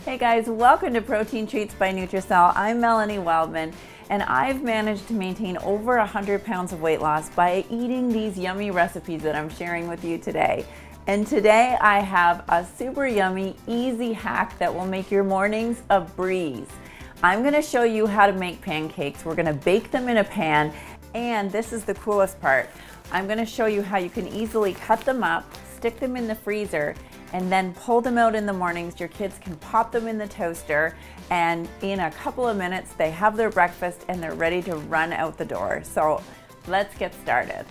Hey guys, welcome to Protein Treats by Nutracelle. I'm Melanie Wildman, and I've managed to maintain over 100 pounds of weight loss by eating these yummy recipes that I'm sharing with you today. And today I have a super yummy, easy hack that will make your mornings a breeze. I'm gonna show you how to make pancakes. We're gonna bake them in a pan, and this is the coolest part. I'm gonna show you how you can easily cut them up, stick them in the freezer, and then pull them out in the mornings. Your kids can pop them in the toaster, and in a couple of minutes they have their breakfast and they're ready to run out the door. So let's get started.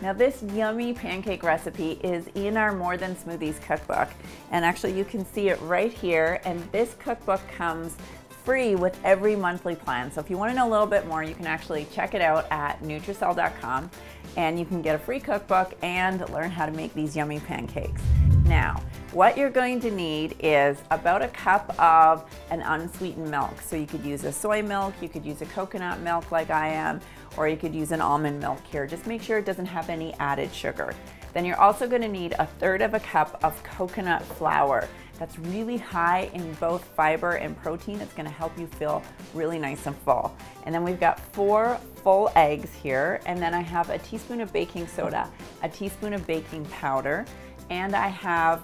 Now this yummy pancake recipe is in our More Than Smoothies cookbook, and actually you can see it right here, and this cookbook comes free with every monthly plan. So if you want to know a little bit more, you can actually check it out at Nutracelle.com, and you can get a free cookbook and learn how to make these yummy pancakes. Now, what you're going to need is about a cup of an unsweetened milk. So you could use a soy milk, you could use a coconut milk like I am, or you could use an almond milk here. Just make sure it doesn't have any added sugar. Then you're also going to need 1/3 of a cup of coconut flour. That's really high in both fiber and protein. It's gonna help you feel really nice and full. And then we've got 4 full eggs here, and then I have a teaspoon of baking soda, a teaspoon of baking powder, and I have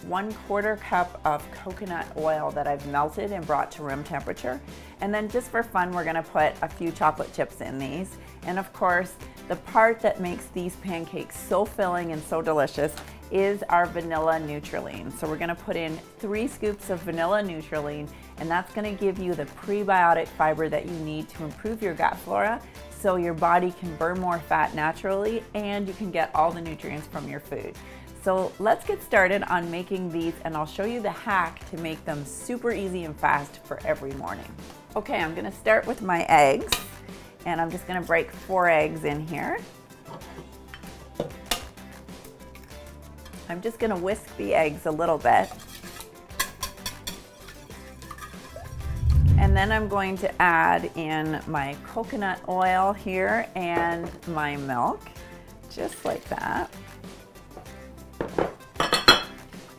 1/4 cup of coconut oil that I've melted and brought to room temperature. And then just for fun, we're gonna put a few chocolate chips in these. And of course, the part that makes these pancakes so filling and so delicious is our vanilla Nutracelle. So we're gonna put in 3 scoops of vanilla Nutracelle, and that's gonna give you the prebiotic fiber that you need to improve your gut flora so your body can burn more fat naturally and you can get all the nutrients from your food. So let's get started on making these, and I'll show you the hack to make them super easy and fast for every morning. Okay, I'm gonna start with my eggs, and I'm just gonna break 4 eggs in here. I'm just gonna whisk the eggs a little bit. And then I'm going to add in my coconut oil here and my milk, just like that.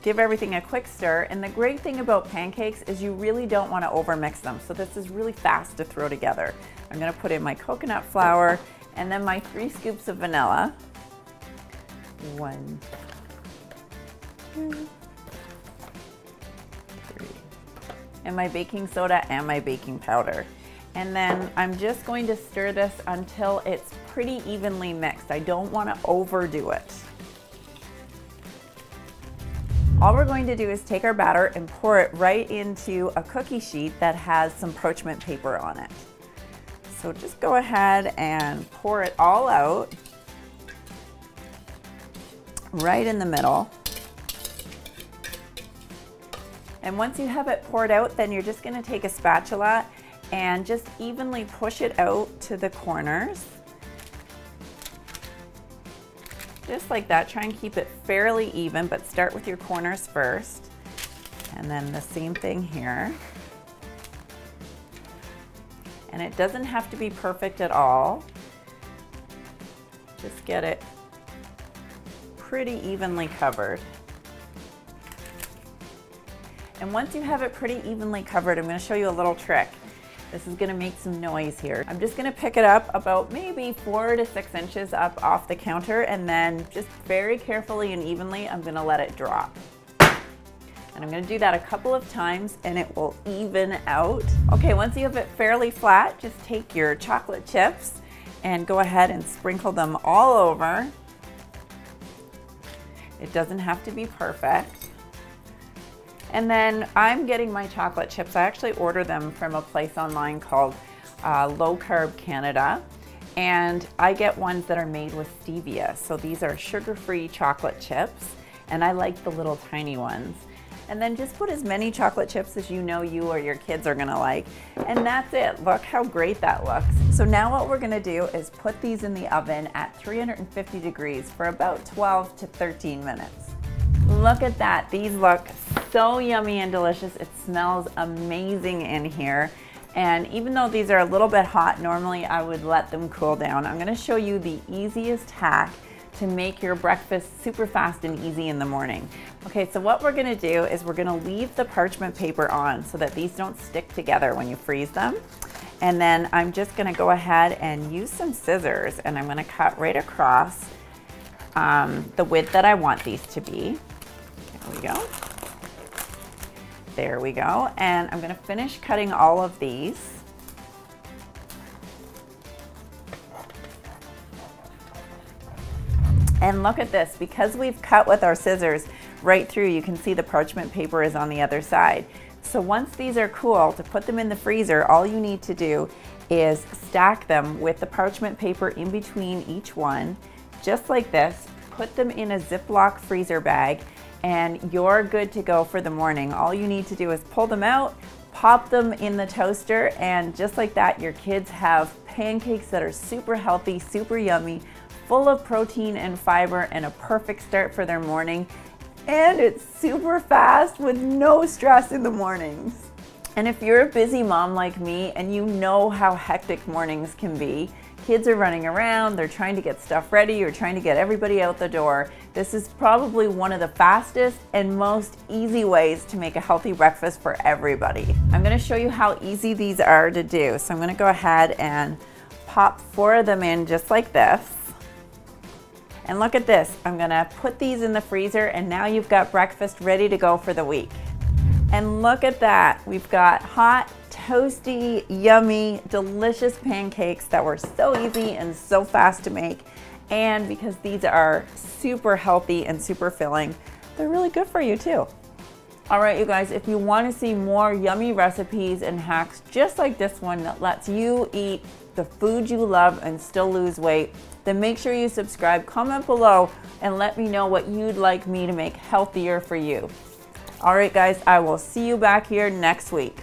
Give everything a quick stir, and the great thing about pancakes is you really don't want to overmix them, so this is really fast to throw together. I'm going to put in my coconut flour and then my 3 scoops of vanilla. 1, 2, 3. And my baking soda and my baking powder. And then I'm just going to stir this until it's pretty evenly mixed. I don't want to overdo it. All we're going to do is take our batter and pour it right into a cookie sheet that has some parchment paper on it. So just go ahead and pour it all out right in the middle. And once you have it poured out, then you're just going to take a spatula and just evenly push it out to the corners. Just like that. Try and keep it fairly even, but start with your corners first. And then the same thing here. And it doesn't have to be perfect at all. Just get it pretty evenly covered. And once you have it pretty evenly covered, I'm going to show you a little trick. This is going to make some noise here. I'm just going to pick it up about maybe 4 to 6 inches up off the counter, and then just very carefully and evenly, I'm going to let it drop. And I'm going to do that a couple of times, and it will even out. Okay, once you have it fairly flat, just take your chocolate chips and go ahead and sprinkle them all over. It doesn't have to be perfect. And then I'm getting my chocolate chips. I actually order them from a place online called Low-Carb Canada. And I get ones that are made with stevia. So these are sugar-free chocolate chips. And I like the little tiny ones. And then just put as many chocolate chips as you know you or your kids are gonna like. And that's it. Look how great that looks. So now what we're gonna do is put these in the oven at 350 degrees for about 12 to 13 minutes. Look at that. These look so yummy and delicious. It smells amazing in here. And even though these are a little bit hot, normally I would let them cool down. I'm going to show you the easiest hack to make your breakfast super fast and easy in the morning. Okay, so what we're gonna do is we're gonna leave the parchment paper on so that these don't stick together when you freeze them. And then I'm just gonna go ahead and use some scissors, and I'm gonna cut right across the width that I want these to be. There we go. There we go. And I'm gonna finish cutting all of these. And look at this, because we've cut with our scissors right through, you can see the parchment paper is on the other side. So once these are cool, to put them in the freezer, all you need to do is stack them with the parchment paper in between each one, just like this. Put them in a Ziploc freezer bag, and you're good to go for the morning. All you need to do is pull them out, pop them in the toaster, and just like that, your kids have pancakes that are super healthy, super yummy, full of protein and fiber, and a perfect start for their morning. And it's super fast with no stress in the mornings. And if you're a busy mom like me and you know how hectic mornings can be, kids are running around, they're trying to get stuff ready, you're trying to get everybody out the door, this is probably one of the fastest and most easy ways to make a healthy breakfast for everybody. I'm gonna show you how easy these are to do. So I'm gonna go ahead and pop 4 of them in just like this. And look at this, I'm gonna put these in the freezer, and now you've got breakfast ready to go for the week. And look at that, we've got hot, toasty, yummy, delicious pancakes that were so easy and so fast to make. And because these are super healthy and super filling, they're really good for you too. All right, you guys, if you want to see more yummy recipes and hacks just like this one that lets you eat the food you love and still lose weight, then make sure you subscribe, comment below, and let me know what you'd like me to make healthier for you. All right, guys, I will see you back here next week.